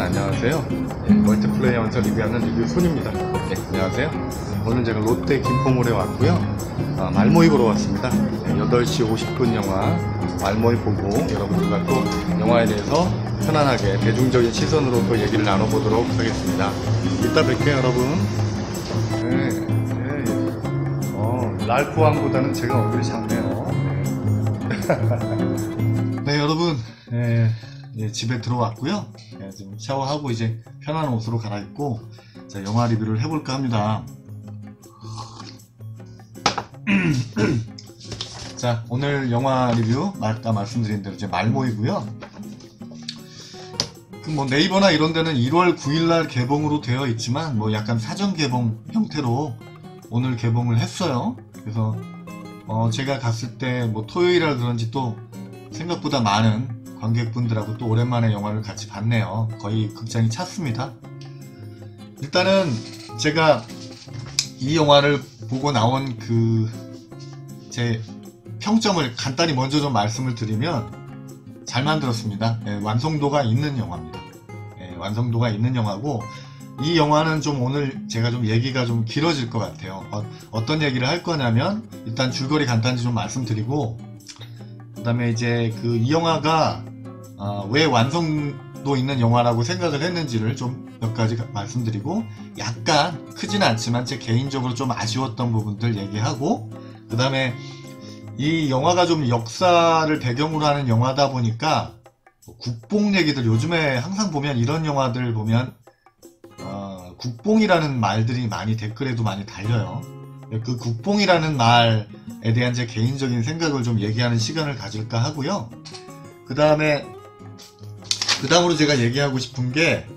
안녕하세요. 멀티플레이어 원서 리뷰하는 리뷰 손입니다. 안녕하세요. 오늘 제가 롯데 김포몰에 왔고요. 말모이 보러 왔습니다. 8시 50분 영화 말모이 보고 여러분들과 또 영화에 대해서 편안하게 대중적인 시선으로 또 얘기를 나눠보도록 하겠습니다. 이따 뵐게요 여러분. 랄프 왕보다는 제가 얼굴이 작네요. 네 여러분, 집에 들어왔고요. 지금 샤워하고 이제 편한 옷으로 갈아입고 자, 영화 리뷰를 해볼까 합니다. 자, 오늘 영화 리뷰 아까 말씀드린 대로 이제 말모이고요. 뭐 네이버나 이런 데는 1월 9일날 개봉으로 되어 있지만 뭐 약간 사전 개봉 형태로 오늘 개봉을 했어요. 그래서 제가 갔을 때 뭐 토요일이라 그런지 또 생각보다 많은 관객분들하고 또 오랜만에 영화를 같이 봤네요. 거의 극장이 찼습니다. 일단은 제가 이 영화를 보고 나온 제 평점을 간단히 먼저 좀 말씀을 드리면 잘 만들었습니다. 완성도가 있는 영화입니다. 완성도가 있는 영화고 이 영화는 좀 오늘 제가 좀 얘기가 좀 길어질 것 같아요. 어떤 얘기를 할 거냐면 일단 줄거리 간단히 좀 말씀드리고 그 다음에 이제 이 영화가 왜 완성도 있는 영화라고 생각을 했는지를 좀 몇 가지 말씀드리고 약간 크지는 않지만 제 개인적으로 좀 아쉬웠던 부분들 얘기하고 그 다음에 이 영화가 좀 역사를 배경으로 하는 영화다 보니까 국뽕 얘기들 요즘에 항상 보면 이런 영화들 보면 국뽕이라는 말들이 많이 댓글에도 많이 달려요. 그 국뽕이라는 말에 대한 제 개인적인 생각을 좀 얘기하는 시간을 가질까 하고요. 그 다음으로 제가 얘기하고 싶은 게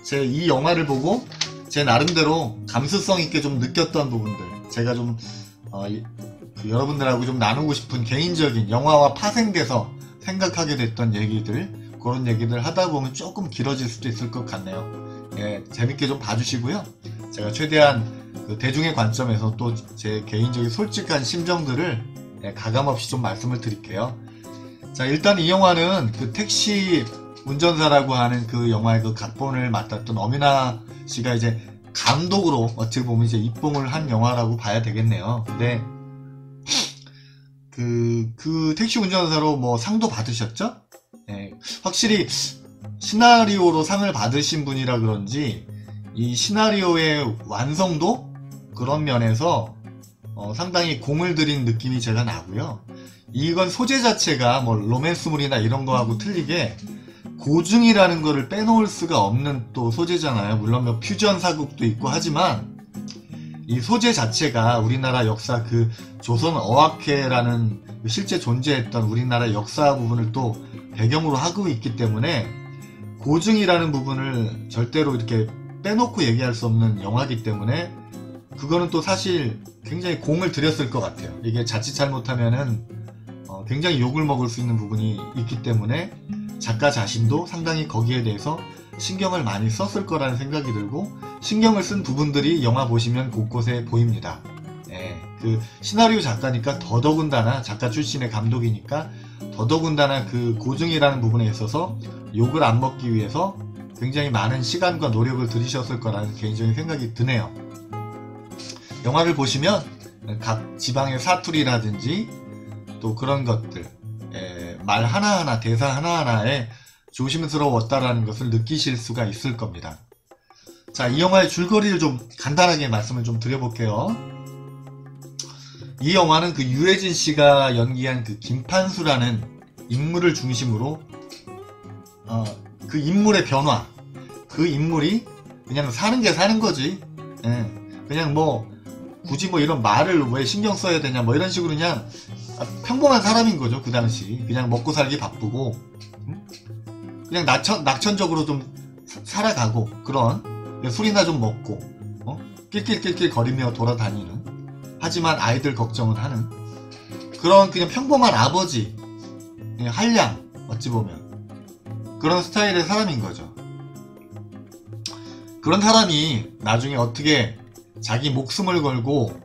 제 이 영화를 보고 제 나름대로 감수성 있게 좀 느꼈던 부분들 제가 좀 여러분들하고 좀 나누고 싶은 개인적인 영화와 파생돼서 생각하게 됐던 얘기들 그런 얘기들 하다 보면 조금 길어질 수도 있을 것 같네요. 재밌게 좀 봐주시고요. 제가 최대한 대중의 관점에서 또 제 개인적인 솔직한 심정들을 가감없이 좀 말씀을 드릴게요. 자, 일단 이 영화는 택시 운전사라고 하는 영화의 각본을 맡았던 엄연아 씨가 이제 감독으로 어떻게 보면 이제 입봉을 한 영화라고 봐야 되겠네요. 근데 택시 운전사로 뭐 상도 받으셨죠? 확실히 시나리오로 상을 받으신 분이라 그런지 이 시나리오의 완성도 그런 면에서 상당히 공을 들인 느낌이 제가 나고요. 이건 소재 자체가 뭐 로맨스물이나 이런 거하고 틀리게 고증이라는 거를 빼놓을 수가 없는 또 소재잖아요. 물론 뭐 퓨전 사극도 있고 하지만 이 소재 자체가 우리나라 역사 조선 어학회라는 실제 존재했던 우리나라 역사 부분을 또 배경으로 하고 있기 때문에 고증이라는 부분을 절대로 이렇게 빼놓고 얘기할 수 없는 영화이기 때문에 그거는 또 사실 굉장히 공을 들였을 것 같아요. 이게 자칫 잘못하면은 굉장히 욕을 먹을 수 있는 부분이 있기 때문에 작가 자신도 상당히 거기에 대해서 신경을 많이 썼을 거라는 생각이 들고 신경을 쓴 부분들이 영화 보시면 곳곳에 보입니다. 시나리오 작가니까 더더군다나 작가 출신의 감독이니까 더더군다나 고증이라는 부분에 있어서 욕을 안 먹기 위해서 굉장히 많은 시간과 노력을 들이셨을 거라는 개인적인 생각이 드네요. 영화를 보시면 각 지방의 사투리라든지 또 그런 것들 말 하나하나 대사 하나하나에 조심스러웠다라는 것을 느끼실 수가 있을 겁니다. 자, 이 영화의 줄거리를 좀 간단하게 말씀을 좀 드려볼게요. 이 영화는 유해진 씨가 연기한 김판수라는 인물을 중심으로 인물의 변화 그 인물이 그냥 사는 게 사는 거지. 그냥 뭐 굳이 뭐 이런 말을 왜 신경 써야 되냐 뭐 이런 식으로 그냥 평범한 사람인 거죠. 그 당시 그냥 먹고 살기 바쁘고 그냥 낙천적으로 좀 살아가고 그런 술이나 좀 먹고 낄낄낄낄 거리며 돌아다니는 하지만 아이들 걱정은 하는 그런 그냥 평범한 아버지 그냥 한량 어찌 보면 그런 스타일의 사람인 거죠. 그런 사람이 나중에 어떻게 자기 목숨을 걸고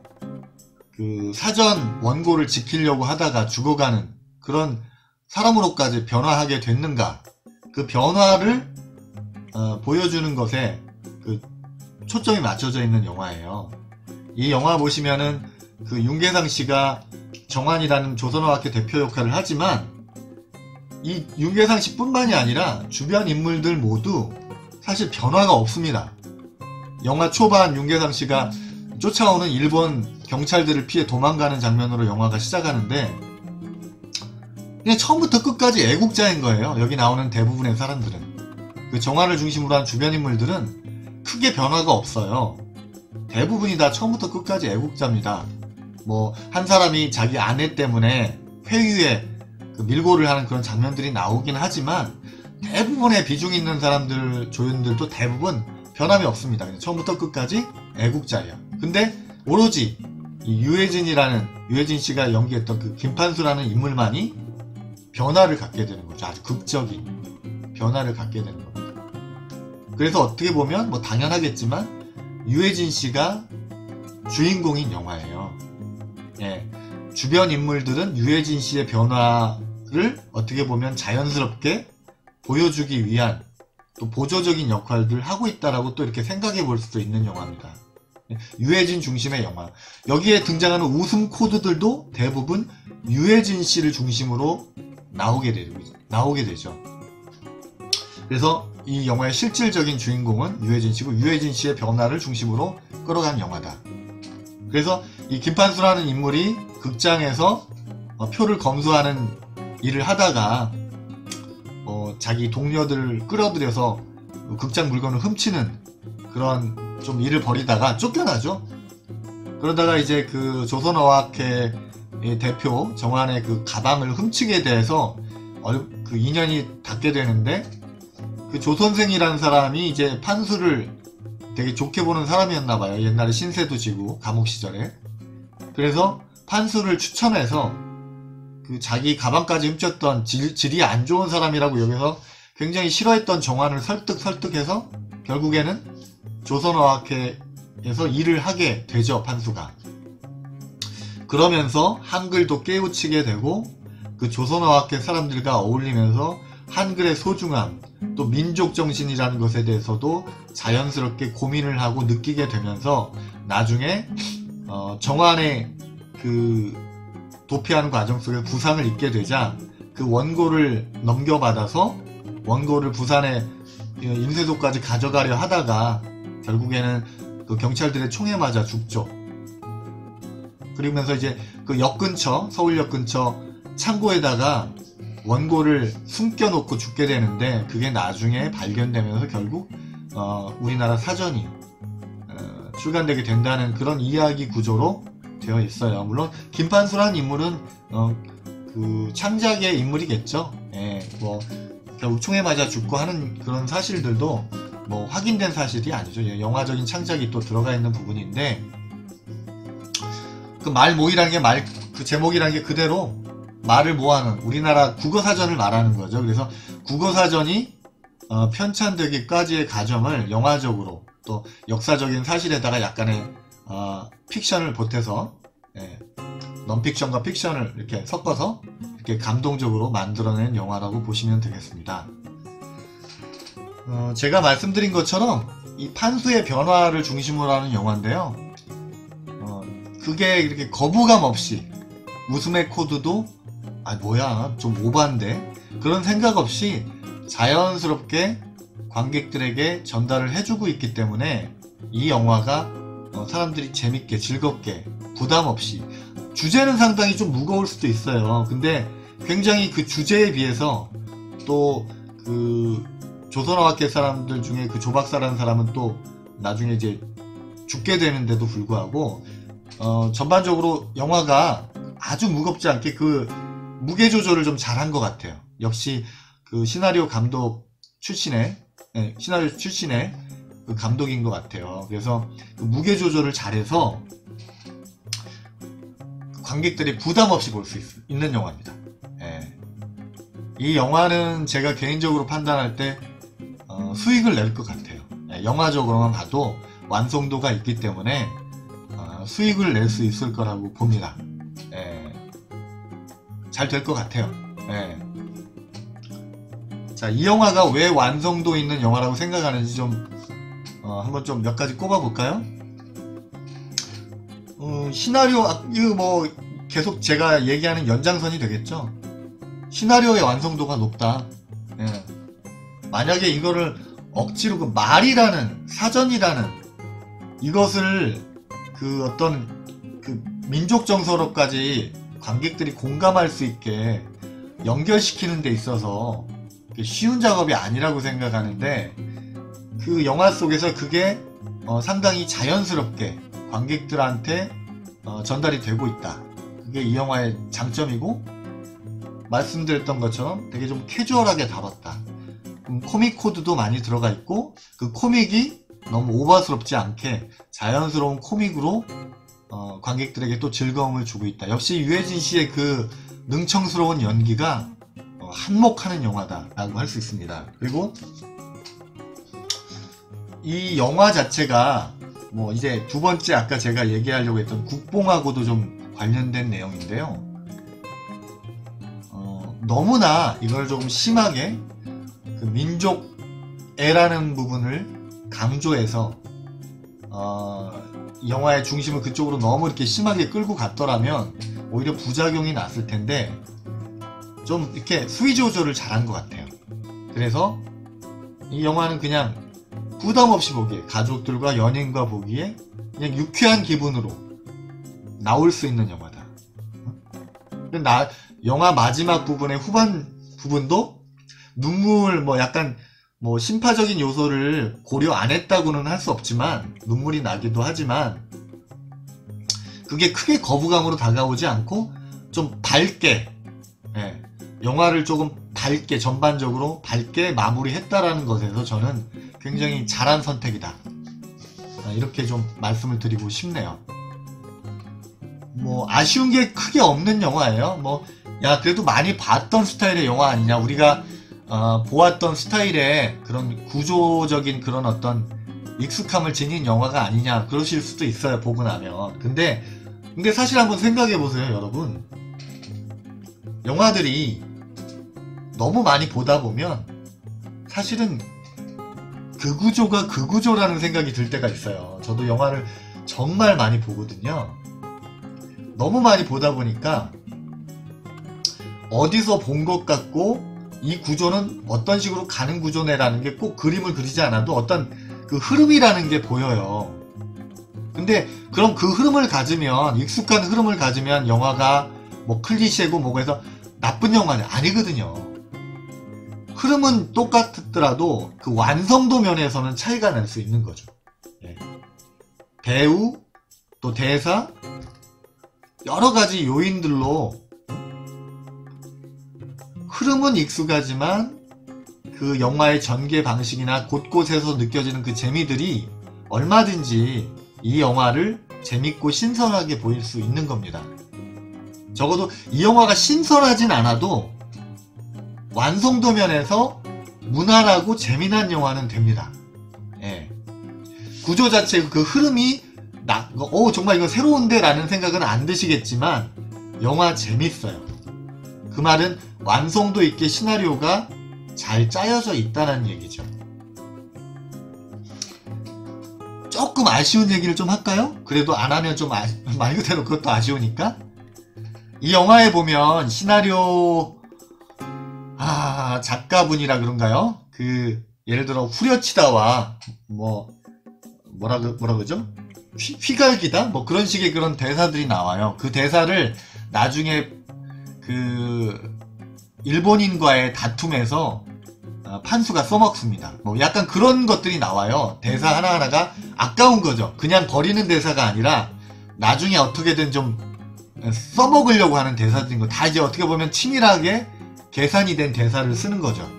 사전 원고를 지키려고 하다가 죽어가는 그런 사람으로까지 변화하게 됐는가 그 변화를 보여주는 것에 그 초점이 맞춰져 있는 영화예요. 이 영화 보시면은 그 윤계상 씨가 정환이라는 조선어학회 대표 역할을 하지만 이 윤계상 씨 뿐만이 아니라 주변 인물들 모두 사실 변화가 없습니다. 영화 초반 윤계상 씨가 쫓아오는 일본 경찰들을 피해 도망가는 장면으로 영화가 시작하는데 그냥 처음부터 끝까지 애국자인 거예요. 여기 나오는 대부분의 사람들은. 그 정환을 중심으로 한 주변 인물들은 크게 변화가 없어요. 대부분이 다 처음부터 끝까지 애국자입니다. 뭐 한 사람이 자기 아내 때문에 회유에 그 밀고를 하는 그런 장면들이 나오긴 하지만 대부분의 비중 있는 사람들, 조연들도 대부분 변함이 없습니다. 그냥 처음부터 끝까지 애국자예요. 근데 오로지 이 유해진 씨가 연기했던 그 김판수라는 인물만이 변화를 갖게 되는 거죠. 아주 극적인 변화를 갖게 되는 겁니다. 그래서 어떻게 보면 뭐 당연하겠지만 유해진 씨가 주인공인 영화예요. 예. 주변 인물들은 유해진 씨의 변화를 어떻게 보면 자연스럽게 보여주기 위한 또 보조적인 역할들을 하고 있다라고 또 이렇게 생각해 볼 수도 있는 영화입니다. 유해진 중심의 영화. 여기에 등장하는 웃음 코드들도 대부분 유해진 씨를 중심으로 나오게 되죠. 그래서 이 영화의 실질적인 주인공은 유해진 씨고 유해진 씨의 변화를 중심으로 끌어간 영화다. 그래서 이 김판수라는 인물이 극장에서 표를 검수하는 일을 하다가 자기 동료들을 끌어들여서 극장 물건을 훔치는 그런 좀 일을 벌이다가 쫓겨나죠. 그러다가 이제 그 조선어학회 대표 정환의 그 가방을 훔치게 돼서 그 인연이 닿게 되는데 그 조선생이라는 사람이 이제 판수를 되게 좋게 보는 사람이었나봐요. 옛날에 신세도 지고 감옥 시절에. 그래서 판수를 추천해서 그 자기 가방까지 훔쳤던 질이 안 좋은 사람이라고 여기서 굉장히 싫어했던 정환을 설득해서 결국에는 조선어학회에서 일을 하게 되죠. 판수가. 그러면서 한글도 깨우치게 되고 그 조선어학회 사람들과 어울리면서 한글의 소중함 또 민족정신이라는 것에 대해서도 자연스럽게 고민을 하고 느끼게 되면서 나중에 정환의 그 도피하는 과정 속에 부상을 입게 되자 그 원고를 넘겨받아서 원고를 부산에 임세도까지 가져가려 하다가 결국에는 그 경찰들의 총에 맞아 죽죠. 그러면서 이제 그 역 근처, 서울역 근처 창고에다가 원고를 숨겨놓고 죽게 되는데 그게 나중에 발견되면서 결국 우리나라 사전이 출간되게 된다는 그런 이야기 구조로 되어 있어요. 물론 김판수라는 인물은 그 창작의 인물이겠죠. 예, 뭐 결국 총에 맞아 죽고 하는 그런 사실들도 뭐 확인된 사실이 아니죠. 예, 영화적인 창작이 또 들어가 있는 부분인데 그 말모이라는 게 그 제목이라는 게 그대로 말을 모아는 우리나라 국어사전을 말하는 거죠. 그래서 국어사전이 편찬되기까지의 과정을 영화적으로 또 역사적인 사실에다가 약간의 픽션을 보태서 넌픽션과 픽션을 이렇게 섞어서 이렇게 감동적으로 만들어낸 영화라고 보시면 되겠습니다. 제가 말씀드린 것처럼 이 판수의 변화를 중심으로 하는 영화인데요. 그게 이렇게 거부감 없이 웃음의 코드도 뭐야 좀 오반데 그런 생각 없이 자연스럽게 관객들에게 전달을 해주고 있기 때문에 이 영화가 사람들이 재밌게 즐겁게 부담 없이 주제는 상당히 좀 무거울 수도 있어요. 근데 굉장히 그 주제에 비해서 또 그 조선어학회 사람들 중에 그 조박사라는 사람은 또 나중에 이제 죽게 되는데도 불구하고 전반적으로 영화가 아주 무겁지 않게 그 무게 조절을 좀 잘한 것 같아요. 역시 그 시나리오 출신의 그 감독인 것 같아요. 그래서 그 무게 조절을 잘해서 관객들이 부담 없이 볼 수 있는 영화입니다. 예. 이 영화는 제가 개인적으로 판단할 때 수익을 낼 것 같아요. 예, 영화적으로만 봐도 완성도가 있기 때문에 수익을 낼 수 있을 거라고 봅니다. 잘 될 것 같아요. 자, 자, 이 영화가 왜 완성도 있는 영화라고 생각하는지 좀 한번 좀 몇 가지 꼽아볼까요? 시나리오, 이거 뭐 계속 제가 얘기하는 연장선이 되겠죠. 시나리오의 완성도가 높다. 예. 만약에 이거를 억지로 그 말이라는, 사전이라는 이것을 그 어떤 그 민족 정서로까지 관객들이 공감할 수 있게 연결시키는 데 있어서 쉬운 작업이 아니라고 생각하는데, 그 영화 속에서 그게 상당히 자연스럽게 관객들한테 전달이 되고 있다. 그게 이 영화의 장점이고, 말씀드렸던 것처럼 되게 좀 캐주얼하게 다뤘다. 코믹 코드도 많이 들어가 있고, 그 코믹이 너무 오버스럽지 않게 자연스러운 코믹으로 관객들에게 또 즐거움을 주고 있다. 역시 유해진 씨의 그 능청스러운 연기가 한몫하는 영화다라고 할 수 있습니다. 그리고 이 영화 자체가 뭐 이제 두 번째 아까 제가 얘기하려고 했던 국뽕하고도 좀 관련된 내용인데요. 너무나 이걸 조금 심하게 그 민족애라는 부분을 강조해서 영화의 중심을 그쪽으로 너무 이렇게 심하게 끌고 갔더라면 오히려 부작용이 났을 텐데, 좀 이렇게 수위 조절을 잘한 것 같아요. 그래서 이 영화는 그냥 부담 없이 보기에, 가족들과 연인과 보기에 그냥 유쾌한 기분으로 나올 수 있는 영화다. 영화 마지막 부분의 후반 부분도 눈물, 뭐 약간 뭐 심파적인 요소를 고려 안 했다고는 할 수 없지만 눈물이 나기도 하지만, 그게 크게 거부감으로 다가오지 않고 좀 밝게, 예, 영화를 조금 밝게, 전반적으로 밝게 마무리했다라는 것에서 저는 굉장히 잘한 선택이다, 이렇게 좀 말씀을 드리고 싶네요. 뭐 아쉬운 게 크게 없는 영화예요. 뭐 야, 그래도 많이 봤던 스타일의 영화 아니냐, 우리가 보았던 스타일의 그런 구조적인 그런 어떤 익숙함을 지닌 영화가 아니냐, 그러실 수도 있어요, 보고 나면. 근데 사실 한번 생각해 보세요, 여러분. 영화들이 너무 많이 보다 보면 사실은 그 구조가 그 구조라는 생각이 들 때가 있어요. 저도 영화를 정말 많이 보거든요. 너무 많이 보다 보니까 어디서 본 것 같고, 이 구조는 어떤 식으로 가는 구조네라는 게 꼭 그림을 그리지 않아도 어떤 그 흐름이라는 게 보여요. 근데 그럼 그 흐름을 가지면, 익숙한 흐름을 가지면 영화가 뭐 클리셰고 뭐고 해서 나쁜 영화는 아니거든요. 흐름은 똑같더라도 그 완성도 면에서는 차이가 날 수 있는 거죠. 예. 배우, 또 대사, 여러 가지 요인들로 흐름은 익숙하지만 그 영화의 전개 방식이나 곳곳에서 느껴지는 그 재미들이 얼마든지 이 영화를 재밌고 신선하게 보일 수 있는 겁니다. 적어도 이 영화가 신선하진 않아도 완성도 면에서 무난하고 재미난 영화는 됩니다. 예. 구조 자체 그 흐름이 정말 이거 새로운데 라는 생각은 안 드시겠지만 영화 재밌어요. 그 말은 완성도 있게 시나리오가 잘 짜여져 있다는 얘기죠. 조금 아쉬운 얘기를 좀 할까요? 그래도 안 하면 좀 말 그대로 그것도 아쉬우니까. 이 영화에 보면 시나리오 작가분이라 그런가요? 그 예를 들어 후려치다와 뭐라 그러죠? 휘갈기다? 뭐 그런 식의 그런 대사들이 나와요. 그 대사를 나중에 그 일본인과의 다툼에서 판수가 써먹습니다. 뭐 약간 그런 것들이 나와요. 대사 하나하나가 아까운 거죠. 그냥 버리는 대사가 아니라 나중에 어떻게든 좀 써먹으려고 하는 대사들인 거, 다 이제 어떻게 보면 치밀하게 계산이 된 대사를 쓰는 거죠.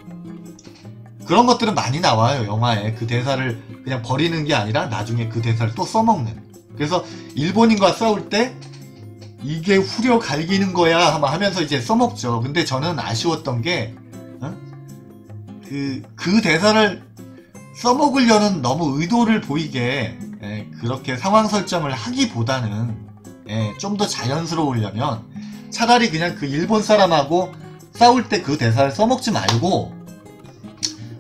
그런 것들은 많이 나와요, 영화에. 그 대사를 그냥 버리는 게 아니라 나중에 그 대사를 또 써먹는. 그래서 일본인과 싸울 때 이게 후려 갈기는 거야 하면서 이제 써먹죠. 근데 저는 아쉬웠던 게 그 대사를 써먹으려는 너무 의도를 보이게 그렇게 상황 설정을 하기보다는 좀 더 자연스러우려면 차라리 그냥 그 일본 사람하고 싸울 때 그 대사를 써먹지 말고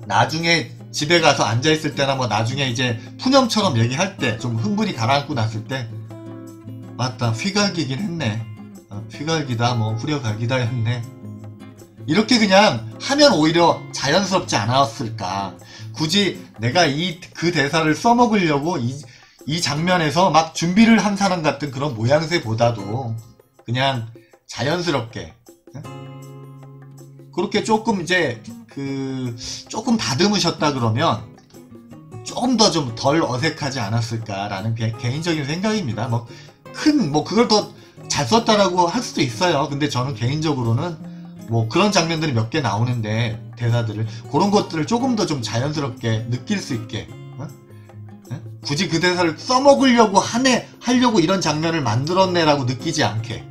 나중에 집에 가서 앉아있을 때나 뭐 나중에 이제 푸념처럼 얘기할 때 좀 흥분이 가라앉고 났을 때 맞다 휘갈기긴 했네, 휘갈기다 뭐 후려갈기다 했네, 이렇게 그냥 하면 오히려 자연스럽지 않았을까. 굳이 내가 그 대사를 써먹으려고 이 장면에서 막 준비를 한 사람 같은 그런 모양새보다도 그냥 자연스럽게 그렇게 조금 이제 조금 다듬으셨다 그러면 조금 더 좀 덜 어색하지 않았을까라는 개인적인 생각입니다. 뭐 그걸 더 잘 썼다라고 할 수도 있어요. 근데 저는 개인적으로는 뭐 그런 장면들이 몇 개 나오는데 대사들을 그런 것들을 조금 더 좀 자연스럽게 느낄 수 있게 굳이 그 대사를 써먹으려고 하려고 이런 장면을 만들었네라고 느끼지 않게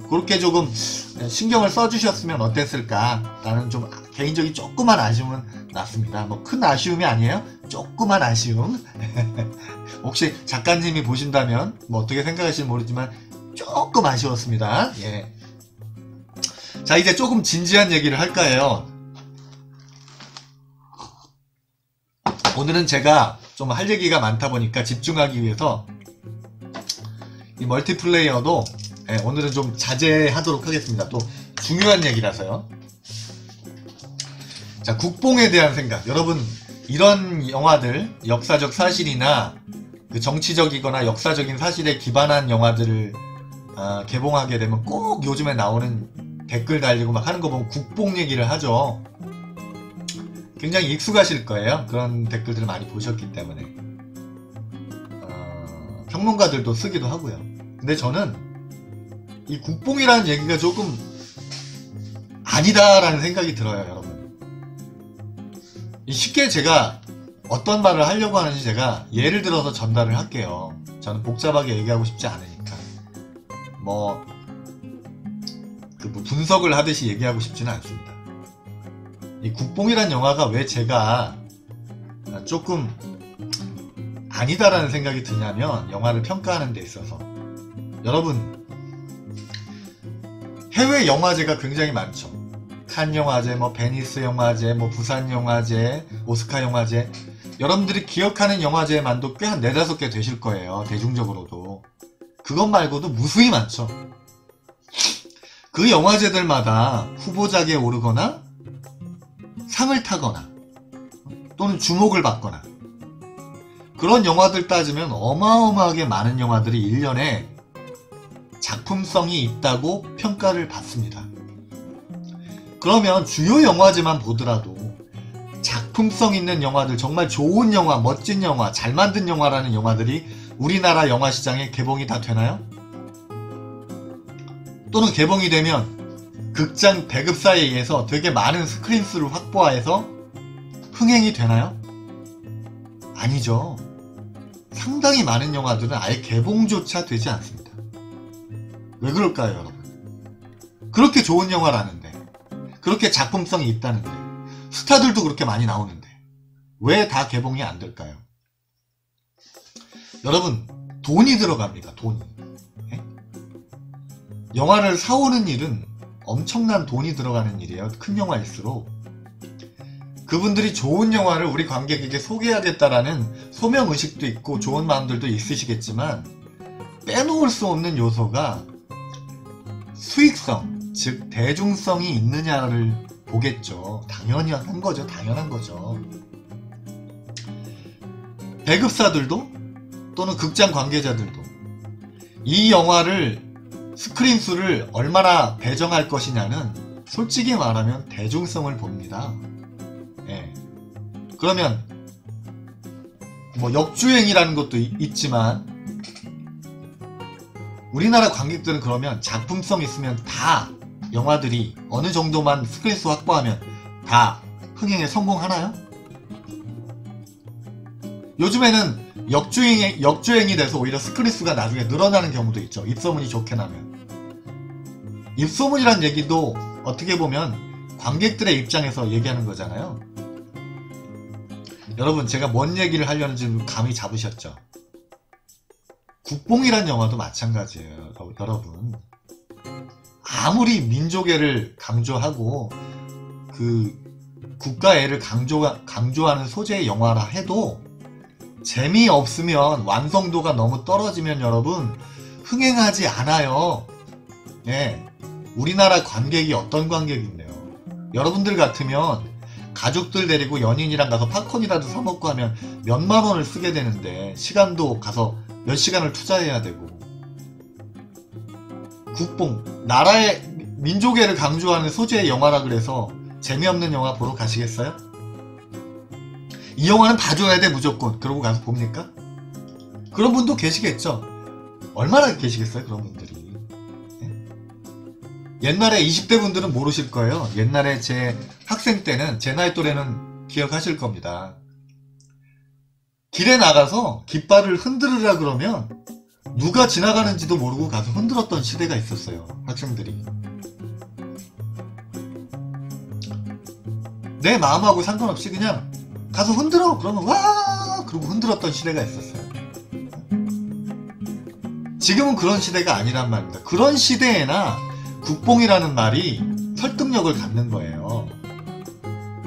그렇게 조금 신경을 써주셨으면 어땠을까 라는 좀 개인적인 조그만 아쉬움은 났습니다. 뭐 큰 아쉬움이 아니에요. 조그만 아쉬움. 혹시 작가님이 보신다면 뭐 어떻게 생각하실지 모르지만 조금 아쉬웠습니다. 예. 자, 이제 조금 진지한 얘기를 할까 해요. 오늘은 제가 좀 할 얘기가 많다 보니까 집중하기 위해서 이 멀티플레이어도 오늘은 좀 자제하도록 하겠습니다. 또 중요한 얘기라서요. 자, 국뽕에 대한 생각. 여러분, 이런 영화들, 역사적 사실이나 정치적이거나 역사적인 사실에 기반한 영화들을 개봉하게 되면 꼭 요즘에 나오는 댓글 달리고 막 하는 거 보면 국뽕 얘기를 하죠. 굉장히 익숙하실 거예요. 그런 댓글들을 많이 보셨기 때문에. 평론가들도 쓰기도 하고요. 근데 저는 이 국뽕이라는 얘기가 조금 아니다라는 생각이 들어요, 여러분. 쉽게 제가 어떤 말을 하려고 하는지 제가 예를 들어서 전달을 할게요. 저는 복잡하게 얘기하고 싶지 않으니까. 뭐 분석을 하듯이 얘기하고 싶지는 않습니다. 이 국뽕이란 영화가 왜 제가 조금 아니다라는 생각이 드냐면, 영화를 평가하는 데 있어서 여러분, 해외 영화제가 굉장히 많죠. 칸 영화제, 뭐 베니스 영화제, 뭐 부산 영화제, 오스카 영화제. 여러분들이 기억하는 영화제만도 꽤 한 4-5개 되실 거예요. 대중적으로도. 그것 말고도 무수히 많죠. 그 영화제들마다 후보작에 오르거나 상을 타거나 또는 주목을 받거나 그런 영화들 따지면 어마어마하게 많은 영화들이 1년에 작품성이 있다고 평가를 받습니다. 그러면 주요 영화제만 보더라도 작품성 있는 영화들, 정말 좋은 영화, 멋진 영화, 잘 만든 영화라는 영화들이 우리나라 영화 시장에 개봉이 다 되나요? 또는 개봉이 되면 극장 배급사에 의해서 되게 많은 스크린 수를 확보해서 흥행이 되나요? 아니죠. 상당히 많은 영화들은 아예 개봉조차 되지 않습니다. 왜 그럴까요, 여러분? 그렇게 좋은 영화라는데, 그렇게 작품성이 있다는데, 스타들도 그렇게 많이 나오는데 왜 다 개봉이 안 될까요? 여러분, 돈이 들어갑니다. 돈이. 영화를 사오는 일은 엄청난 돈이 들어가는 일이에요. 큰 영화일수록. 그분들이 좋은 영화를 우리 관객에게 소개하겠다라는 소명의식도 있고 좋은 마음들도 있으시겠지만, 빼놓을 수 없는 요소가 수익성, 즉 대중성이 있느냐를 보겠죠. 당연한 거죠. 당연한 거죠. 배급사들도 또는 극장 관계자들도 이 영화를 스크린 수를 얼마나 배정할 것이냐는 솔직히 말하면 대중성을 봅니다. 예. 그러면 뭐 역주행이라는 것도 있지만, 우리나라 관객들은 그러면 작품성 있으면 다 영화들이 어느 정도만 스크린 수 확보하면 다 흥행에 성공하나요? 요즘에는 역주행이 돼서 오히려 스크린 수가 나중에 늘어나는 경우도 있죠. 입소문이 좋게 나면. 입소문이란 얘기도 어떻게 보면 관객들의 입장에서 얘기하는 거잖아요. 여러분, 제가 뭔 얘기를 하려는지 감이 잡으셨죠? 국뽕이란 영화도 마찬가지예요. 여러분, 아무리 민족애를 강조하고 국가애를 강조하는 소재의 영화라 해도 재미없으면, 완성도가 너무 떨어지면 여러분 흥행하지 않아요. 예, 우리나라 관객이 어떤 관객인데요. 여러분들 같으면 가족들 데리고 연인이랑 가서 팝콘이라도 사먹고 하면 몇만 원을 쓰게 되는데, 시간도 가서 몇 시간을 투자해야 되고. 국뽕, 나라의 민족애를 강조하는 소재의 영화라 그래서 재미없는 영화 보러 가시겠어요? 이 영화는 봐줘야 돼 무조건. 그러고 가서 봅니까? 그런 분도 계시겠죠. 얼마나 계시겠어요 그런 분들이. 옛날에 20대 분들은 모르실 거예요. 옛날에 제 학생 때는, 제 나이 또래는 기억하실 겁니다. 길에 나가서 깃발을 흔들으라 그러면 누가 지나가는지도 모르고 가서 흔들었던 시대가 있었어요. 학생들이. 내 마음하고 상관없이 그냥 가서 흔들어! 그러면 와! 그러고 흔들었던 시대가 있었어요. 지금은 그런 시대가 아니란 말입니다. 그런 시대에나 국뽕이라는 말이 설득력을 갖는 거예요.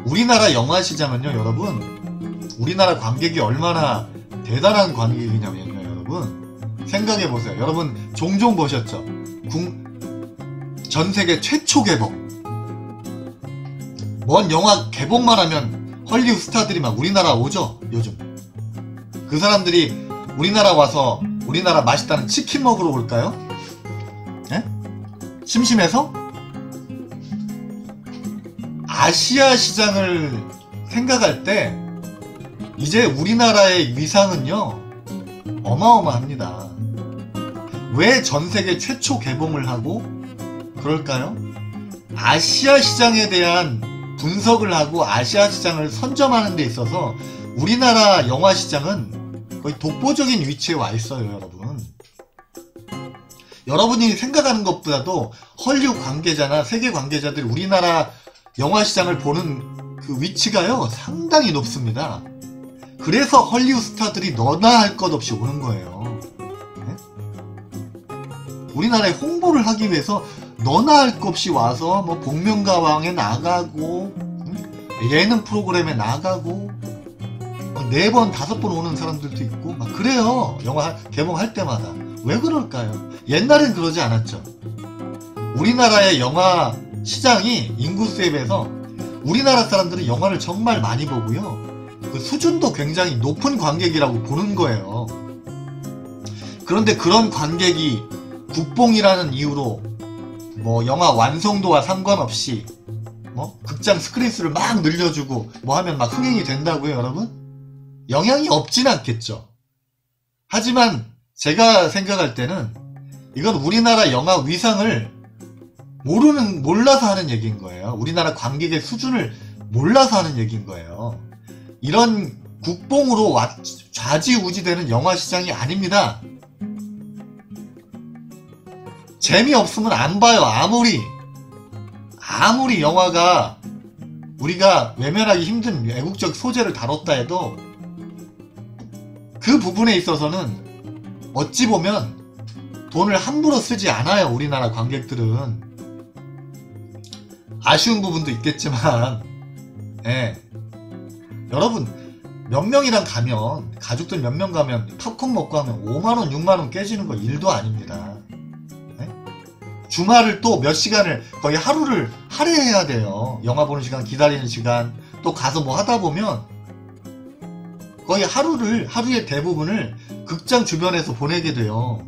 우리나라 영화 시장은요, 여러분, 우리나라 관객이 얼마나 대단한 관객이냐면요, 여러분, 생각해보세요. 여러분 종종 보셨죠? 전 세계 최초 개봉. 뭔 영화 개봉만 하면 헐리우드 스타들이 막 우리나라 오죠, 요즘. 그 사람들이 우리나라 와서 우리나라 맛있다는 치킨 먹으러 올까요? 예? 심심해서? 아시아 시장을 생각할 때 이제 우리나라의 위상은요 어마어마합니다. 왜 전세계 최초 개봉을 하고 그럴까요? 아시아 시장에 대한 분석을 하고 아시아 시장을 선점하는 데 있어서 우리나라 영화 시장은 거의 독보적인 위치에 와 있어요, 여러분. 여러분이 생각하는 것보다도 헐리우드 관계자나 세계 관계자들이 우리나라 영화 시장을 보는 그 위치가요 상당히 높습니다. 그래서 헐리우드 스타들이 너나 할 것 없이 오는 거예요. 네? 우리나라에 홍보를 하기 위해서 너나 할 것 없이 와서 뭐 복면가왕에 나가고 예능 프로그램에 나가고 4번 5번 오는 사람들도 있고 막 그래요. 영화 개봉할 때마다. 왜 그럴까요? 옛날엔 그러지 않았죠. 우리나라의 영화 시장이 인구수에 비해서 우리나라 사람들은 영화를 정말 많이 보고요, 그 수준도 굉장히 높은 관객이라고 보는 거예요. 그런데 그런 관객이 국뽕이라는 이유로 뭐 영화 완성도와 상관없이 뭐 극장 스크린 수를 막 늘려주고 뭐 하면 막 흥행이 된다고요, 여러분? 영향이 없진 않겠죠. 하지만 제가 생각할 때는 이건 우리나라 영화 위상을 몰라서 하는 얘기인 거예요. 우리나라 관객의 수준을 몰라서 하는 얘기인 거예요. 이런 국뽕으로 좌지우지되는 영화 시장이 아닙니다. 재미없으면 안 봐요. 아무리 영화가 우리가 외면하기 힘든 애국적 소재를 다뤘다 해도 그 부분에 있어서는 어찌 보면 돈을 함부로 쓰지 않아요. 우리나라 관객들은. 아쉬운 부분도 있겠지만, 예. 여러분 몇 명이랑 가면, 가족들 몇 명 가면 팝콘 먹고 하면 5만원 6만원 깨지는 거 일도 아닙니다. 예? 주말을 또 몇 시간을, 거의 하루를 할애해야 돼요. 영화 보는 시간, 기다리는 시간, 또 가서 뭐 하다 보면 거의 하루의 대부분을 극장 주변에서 보내게 돼요.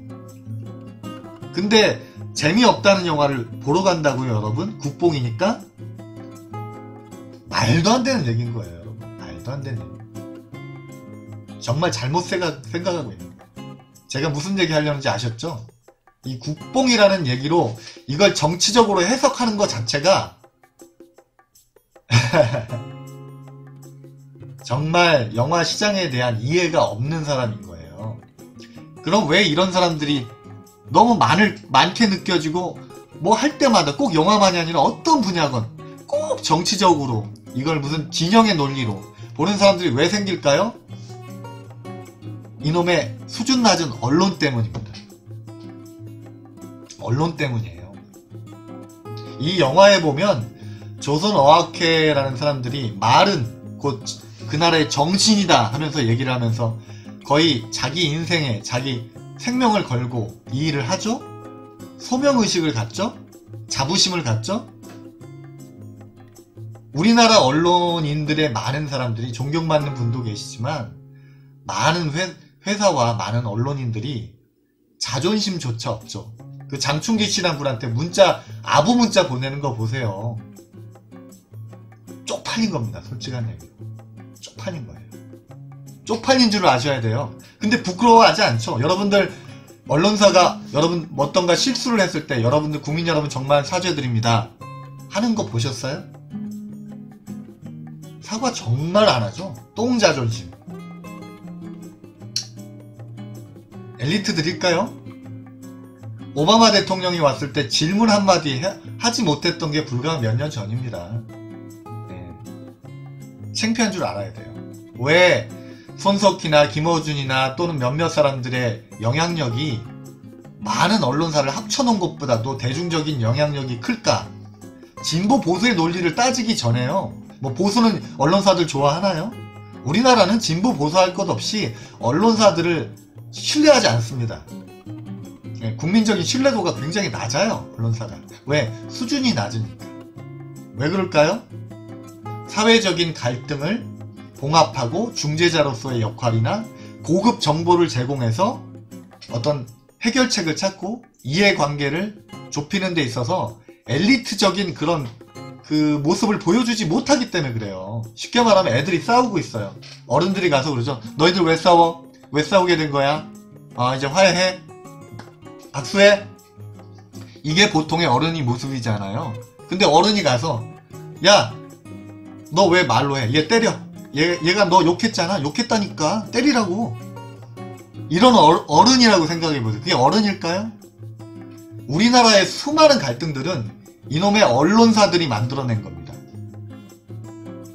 근데 재미없다는 영화를 보러 간다고요, 여러분? 국뽕이니까? 말도 안 되는 얘기인 거예요, 여러분. 말도 안 되는 얘기. 정말 잘못 생각하고 있는 거예요. 제가 무슨 얘기 하려는지 아셨죠? 이 국뽕이라는 얘기로 이걸 정치적으로 해석하는 것 자체가 정말 영화 시장에 대한 이해가 없는 사람인 거예요. 그럼 왜 이런 사람들이 너무 많게 느껴지고 뭐 할 때마다 꼭 영화만이 아니라 어떤 분야건 꼭 정치적으로 이걸 무슨 진영의 논리로 보는 사람들이 왜 생길까요? 이놈의 수준 낮은 언론 때문입니다. 언론 때문이에요. 이 영화에 보면 조선어학회라는 사람들이 말은 곧 그 나라의 정신이다 하면서 얘기를 하면서 거의 자기 인생에 자기 생명을 걸고 이 일을 하죠? 소명의식을 갖죠? 자부심을 갖죠? 우리나라 언론인들의 많은 사람들이 존경받는 분도 계시지만 많은 회사와 많은 언론인들이 자존심조차 없죠. 그 장충기 씨란 분한테 아부 문자 보내는 거 보세요. 쪽팔린 겁니다. 솔직한 얘기로. 쪽팔린 거예요. 쪽팔린 줄 아셔야 돼요. 근데 부끄러워하지 않죠. 여러분들 언론사가 여러분 어떤가 실수를 했을 때 여러분들 국민 여러분 정말 사죄드립니다 하는 거 보셨어요? 사과 정말 안 하죠. 똥자존심. 엘리트들일까요? 오바마 대통령이 왔을 때 질문 한마디 하지 못했던 게 불과 몇 년 전입니다. 네. 창피한 줄 알아야 돼요. 왜 손석희나 김어준이나 또는 몇몇 사람들의 영향력이 많은 언론사를 합쳐놓은 것보다도 대중적인 영향력이 클까? 진보 보수의 논리를 따지기 전에요. 뭐 보수는 언론사들 좋아하나요? 우리나라는 진보 보수할 것 없이 언론사들을 신뢰하지 않습니다. 네, 국민적인 신뢰도가 굉장히 낮아요. 언론사가. 왜? 수준이 낮으니까. 왜 그럴까요? 사회적인 갈등을 봉합하고 중재자로서의 역할이나 고급 정보를 제공해서 어떤 해결책을 찾고 이해관계를 좁히는 데 있어서 엘리트적인 그런 그 모습을 보여주지 못하기 때문에 그래요. 쉽게 말하면 애들이 싸우고 있어요. 어른들이 가서 그러죠. 너희들 왜 싸워? 왜 싸우게 된 거야? 이제 화해해? 악수해? 이게 보통의 어른이 모습이잖아요. 근데 어른이 가서 야, 너 왜 말로 해? 얘 때려. 얘가 너 욕했잖아. 욕했다니까. 때리라고. 이런 어른이라고 생각해보세요. 그게 어른일까요? 우리나라의 수많은 갈등들은 이놈의 언론사들이 만들어낸 겁니다.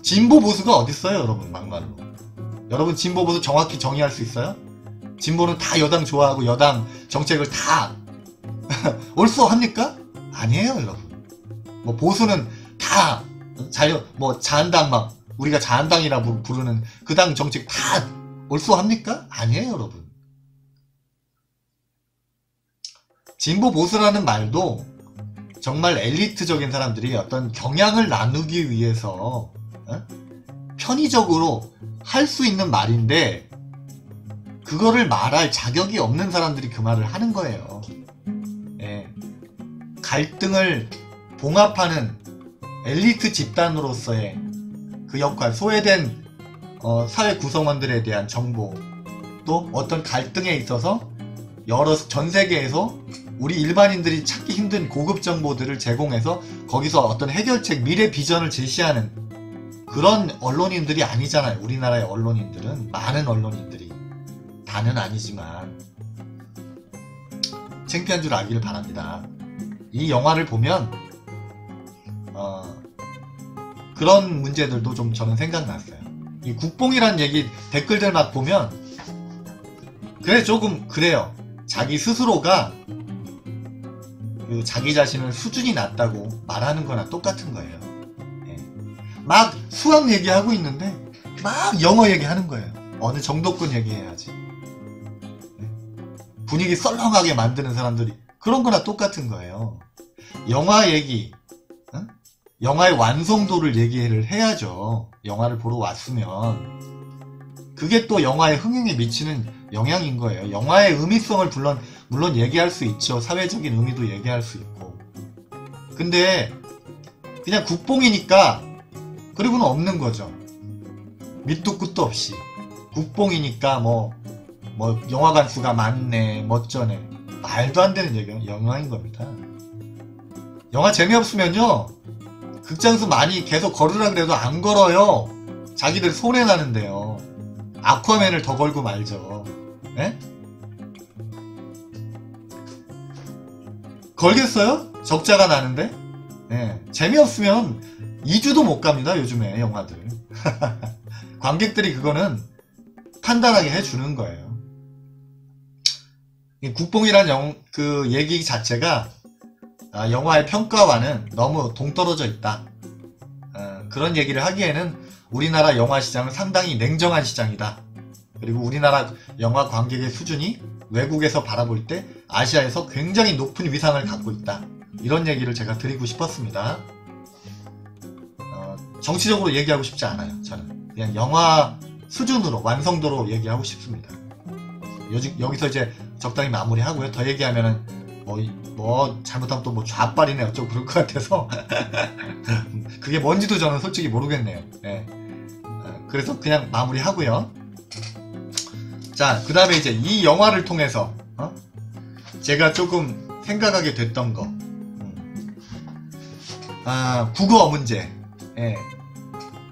진보 보수가 어딨어요, 여러분, 막말로. 여러분, 진보 보수 정확히 정의할 수 있어요? 진보는 다 여당 좋아하고 여당 정책을 다 올소합니까? 아니에요, 여러분. 뭐 보수는 다 자한당 우리가 자한당이라 부르는 그 당 정책 다 올소합니까? 아니에요, 여러분. 진보 보수라는 말도 정말 엘리트적인 사람들이 어떤 경향을 나누기 위해서 편의적으로 할 수 있는 말인데 그거를 말할 자격이 없는 사람들이 그 말을 하는 거예요. 예. 갈등을 봉합하는 엘리트 집단으로서의 그 역할, 소외된 사회 구성원들에 대한 정보, 또 어떤 갈등에 있어서 전 세계에서 우리 일반인들이 찾기 힘든 고급 정보들을 제공해서 거기서 어떤 해결책, 미래 비전을 제시하는 그런 언론인들이 아니잖아요. 우리나라의 언론인들은. 많은 언론인들이. 다는 아니지만 창피한 줄 알기를 바랍니다. 이 영화를 보면 그런 문제들도 좀 저는 생각났어요. 이 국뽕이란 얘기 댓글들 막 보면 그래 조금 그래요. 자기 스스로가 자기 자신은 수준이 낮다고 말하는 거나 똑같은 거예요. 예. 막 수학 얘기하고 있는데 막 영어 얘기하는 거예요. 어느 정도권 얘기해야지. 예. 분위기 썰렁하게 만드는 사람들이 그런 거나 똑같은 거예요. 영화 얘기, 영화의 완성도를 얘기를 해야죠. 영화를 보러 왔으면. 그게 또 영화의 흥행에 미치는 영향인 거예요. 영화의 의미성을 물론 얘기할 수 있죠. 사회적인 의미도 얘기할 수 있고. 근데 그냥 국뽕이니까 그리고는 없는 거죠. 밑도 끝도 없이. 국뽕이니까 뭐 영화관 수가 많네, 멋져네. 말도 안 되는 영화인 겁니다. 영화 재미없으면요, 극장수 많이 계속 걸으라 그래도 안 걸어요. 자기들 손해나는데요. 아쿠아맨을 더 걸고 말죠. 에? 걸겠어요? 적자가 나는데? 예. 재미없으면 2주도 못 갑니다, 요즘에 영화들. 관객들이 그거는 판단하게 해주는 거예요. 이 국뽕이란 그 얘기 자체가 영화의 평가와는 너무 동떨어져 있다. 그런 얘기를 하기에는 우리나라 영화 시장은 상당히 냉정한 시장이다. 그리고 우리나라 영화 관객의 수준이 외국에서 바라볼 때 아시아에서 굉장히 높은 위상을 갖고 있다. 이런 얘기를 제가 드리고 싶었습니다. 정치적으로 얘기하고 싶지 않아요. 저는 그냥 영화 수준으로, 완성도로 얘기하고 싶습니다. 여기서 이제 적당히 마무리하고요. 더 얘기하면은 뭐 잘못하면 또 뭐 좌빨이네 어쩌고 그럴 것 같아서 그게 뭔지도 저는 솔직히 모르겠네요. 네. 그래서 그냥 마무리하고요. 자, 그 다음에 이제 이 영화를 통해서 제가 조금 생각하게 됐던 거, 국어 문제, 예.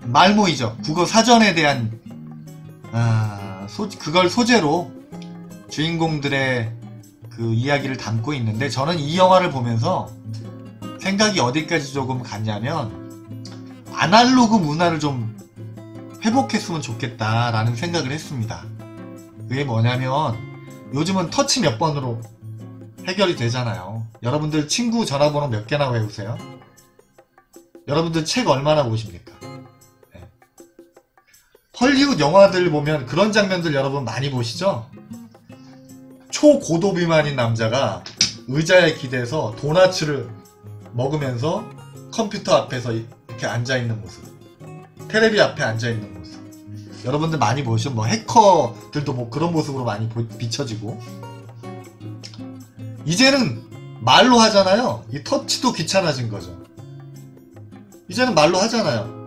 말모이죠. 국어 사전에 대한 그걸 소재로 주인공들의 그 이야기를 담고 있는데, 저는 이 영화를 보면서 생각이 어디까지 조금 갔냐면 아날로그 문화를 좀 회복했으면 좋겠다라는 생각을 했습니다. 그게 뭐냐면 요즘은 터치 몇 번으로 해결이 되잖아요. 여러분들 친구 전화번호 몇 개나 외우세요? 여러분들 책 얼마나 보십니까? 네. 헐리우드 영화들 보면 그런 장면들 여러분 많이 보시죠? 초고도 비만인 남자가 의자에 기대서 도너츠를 먹으면서 컴퓨터 앞에서 이렇게 앉아있는 모습, 테레비 앞에 앉아있는 모습, 여러분들 많이 보시죠? 뭐 해커들도 뭐 그런 모습으로 많이 비춰지고, 이제는 말로 하잖아요. 이 터치도 귀찮아진 거죠. 이제는 말로 하잖아요.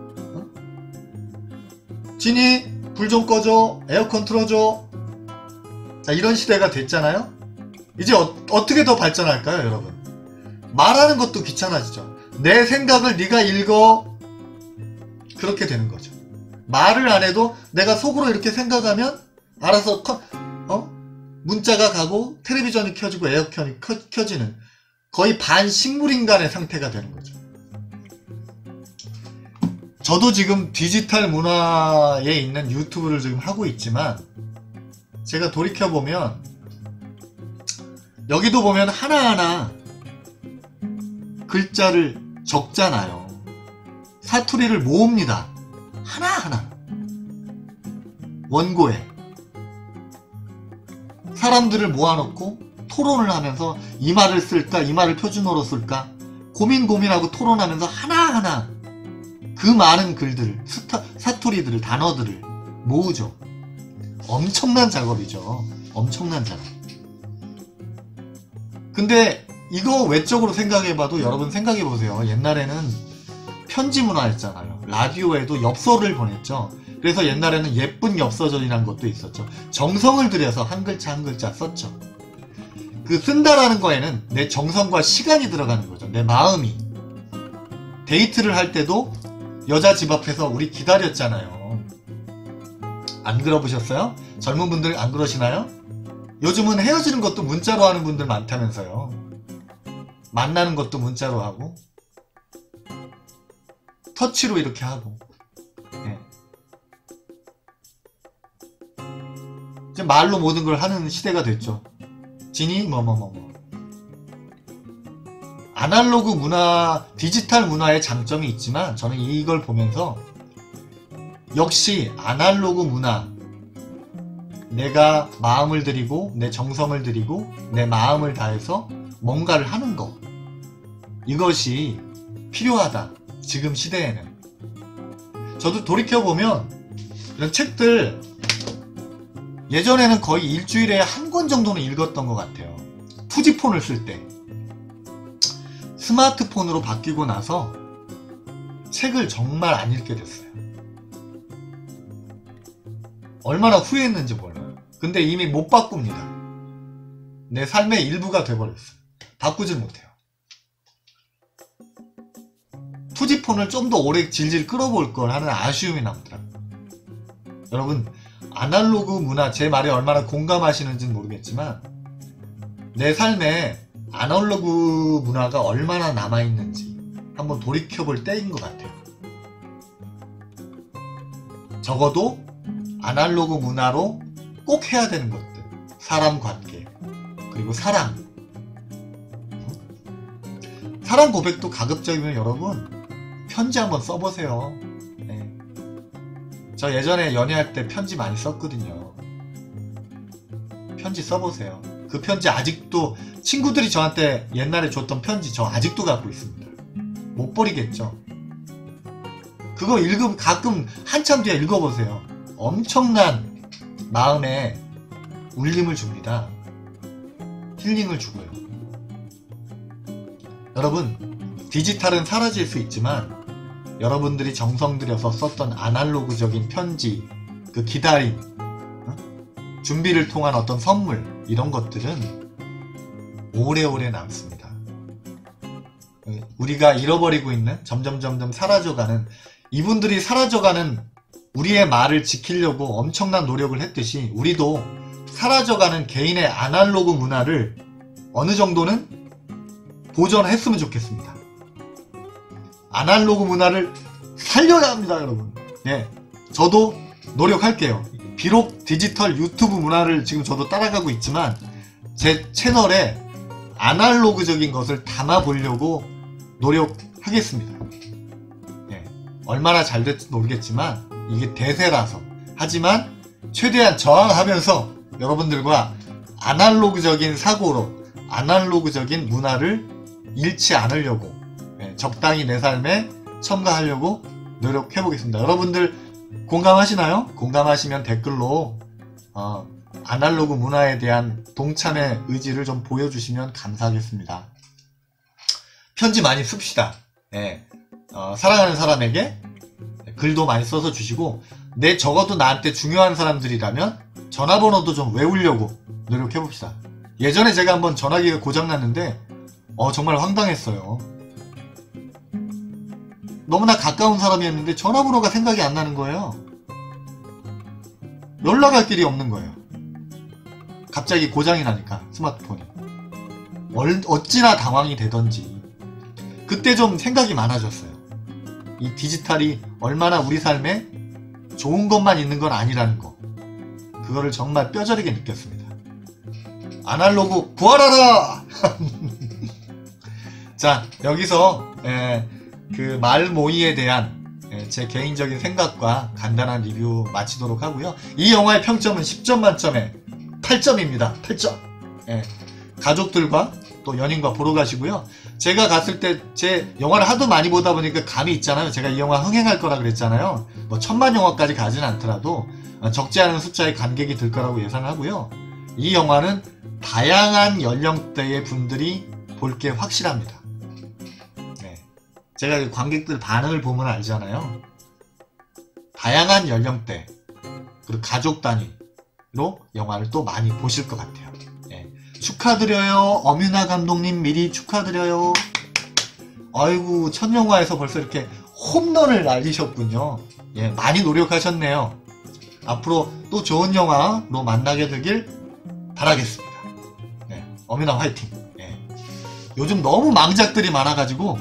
지니 불 좀 꺼줘, 에어컨 틀어줘. 자, 이런 시대가 됐잖아요. 이제 어떻게 더 발전할까요, 여러분? 말하는 것도 귀찮아지죠. 내 생각을 네가 읽어, 그렇게 되는 거죠. 말을 안 해도 내가 속으로 이렇게 생각하면 알아서 문자가 가고 텔레비전이 켜지고 에어컨이 켜지는, 거의 반식물인간의 상태가 되는 거죠. 저도 지금 디지털 문화에 있는 유튜브를 지금 하고 있지만, 제가 돌이켜보면 여기도 보면 하나하나 글자를 적잖아요. 사투리를 모읍니다. 하나하나 원고에 사람들을 모아놓고 토론을 하면서 이 말을 쓸까, 이 말을 표준어로 쓸까 고민하고 토론하면서 하나하나 그 많은 글들을, 사투리들을, 단어들을 모으죠. 엄청난 작업이죠. 엄청난 작업. 근데 이거 외적으로 생각해봐도 여러분 생각해보세요. 옛날에는 편지 문화였잖아요. 라디오에도 엽서를 보냈죠. 그래서 옛날에는 예쁜 엽서전이라는 것도 있었죠. 정성을 들여서 한 글자 한 글자 썼죠. 그 쓴다라는 거에는 내 정성과 시간이 들어가는 거죠. 내 마음이. 데이트를 할 때도 여자 집 앞에서 우리 기다렸잖아요. 안 그러보셨어요? 젊은 분들 안 그러시나요? 요즘은 헤어지는 것도 문자로 하는 분들 많다면서요. 만나는 것도 문자로 하고 터치로 이렇게 하고. 예. 이제 말로 모든 걸 하는 시대가 됐죠. 지니 아날로그 문화, 디지털 문화의 장점이 있지만 저는 이걸 보면서 역시 아날로그 문화, 내가 마음을 들이고 내 정성을 들이고 내 마음을 다해서 뭔가를 하는 것, 이것이 필요하다. 지금 시대에는. 저도 돌이켜보면 이런 책들 예전에는 거의 일주일에 한 권 정도는 읽었던 것 같아요. 투지폰을 쓸 때. 스마트폰으로 바뀌고 나서 책을 정말 안 읽게 됐어요. 얼마나 후회했는지 몰라요. 근데 이미 못 바꿉니다. 내 삶의 일부가 돼버렸어요. 바꾸질 못해요. 투지폰을 좀 더 오래 질질 끌어볼 걸 하는 아쉬움이 남더라고요. 여러분, 아날로그 문화, 제 말에 얼마나 공감하시는지는 모르겠지만 내 삶에 아날로그 문화가 얼마나 남아있는지 한번 돌이켜볼 때인 것 같아요. 적어도 아날로그 문화로 꼭 해야 되는 것들, 사람 관계, 그리고 사랑 고백도 가급적이면 여러분 편지 한번 써보세요. 네. 저 예전에 연애할 때 편지 많이 썼거든요. 편지 써보세요. 그 편지 아직도 친구들이 저한테 옛날에 줬던 편지 저 아직도 갖고 있습니다. 못 버리겠죠. 그거 읽으면 가끔 한참 뒤에 읽어보세요. 엄청난 마음에 울림을 줍니다. 힐링을 주고요. 여러분, 디지털은 사라질 수 있지만 여러분들이 정성 들여서 썼던 아날로그적인 편지, 그 기다림, 준비를 통한 어떤 선물, 이런 것들은 오래오래 남습니다. 우리가 잃어버리고 있는, 점점 사라져가는, 이분들이 사라져가는 우리의 말을 지키려고 엄청난 노력을 했듯이 우리도 사라져가는 개인의 아날로그 문화를 어느 정도는 보존했으면 좋겠습니다. 아날로그 문화를 살려야 합니다, 여러분. 네, 저도 노력할게요. 비록 디지털 유튜브 문화를 지금 저도 따라가고 있지만 제 채널에 아날로그적인 것을 담아보려고 노력하겠습니다. 네, 얼마나 잘 될지 모르겠지만 이게 대세라서. 하지만 최대한 저항하면서 여러분들과 아날로그적인 사고로 아날로그적인 문화를 잃지 않으려고, 네, 적당히 내 삶에 첨가하려고 노력해보겠습니다. 여러분들 공감하시나요? 공감하시면 댓글로 아날로그 문화에 대한 동참의 의지를 좀 보여주시면 감사하겠습니다. 편지 많이 씁시다. 네, 사랑하는 사람에게 글도 많이 써서 주시고, 적어도 나한테 중요한 사람들이라면 전화번호도 좀 외우려고 노력해봅시다. 예전에 제가 한번 전화기가 고장났는데 정말 황당했어요. 너무나 가까운 사람이었는데 전화번호가 생각이 안 나는 거예요. 연락할 길이 없는 거예요. 갑자기 고장이 나니까 스마트폰이. 어찌나 당황이 되던지. 그때 좀 생각이 많아졌어요. 이 디지털이 얼마나 우리 삶에 좋은 것만 있는 건 아니라는 거. 그거를 정말 뼈저리게 느꼈습니다. 아날로그 부활하라! 자, 여기서 그 말모이에 대한 제 개인적인 생각과 간단한 리뷰 마치도록 하고요. 이 영화의 평점은 10점 만점에 8점입니다. 8점. 가족들과 또 연인과 보러 가시고요. 제가 갔을 때 제 영화를 하도 많이 보다 보니까 감이 있잖아요. 제가 이 영화 흥행할 거라 그랬잖아요. 뭐 1000만 영화까지 가진 않더라도 적지 않은 숫자의 관객이 들 거라고 예상하고요. 이 영화는 다양한 연령대의 분들이 볼 게 확실합니다. 네. 제가 관객들 반응을 보면 알잖아요. 다양한 연령대 그리고 가족 단위로 영화를 또 많이 보실 것 같아요. 네. 축하드려요. 엄윤아 감독님 미리 축하드려요. 아이고, 첫 영화에서 벌써 이렇게 홈런을 날리셨군요. 예, 많이 노력하셨네요. 앞으로 또 좋은 영화로 만나게 되길 바라겠습니다. 네, 엄윤아 화이팅. 예. 요즘 너무 망작들이 많아가지고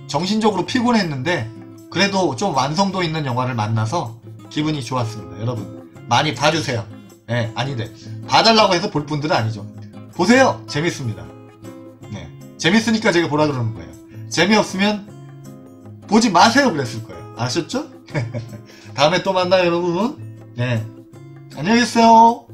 정신적으로 피곤했는데 그래도 좀 완성도 있는 영화를 만나서 기분이 좋았습니다. 여러분 많이 봐주세요. 예, 아닌데 봐달라고 해서 볼 분들은 아니죠. 보세요. 재밌습니다. 네, 재밌으니까 제가 보라 그러는 거예요. 재미없으면 보지 마세요 그랬을 거예요. 아셨죠? 다음에 또 만나요 여러분. 네, 안녕히 계세요.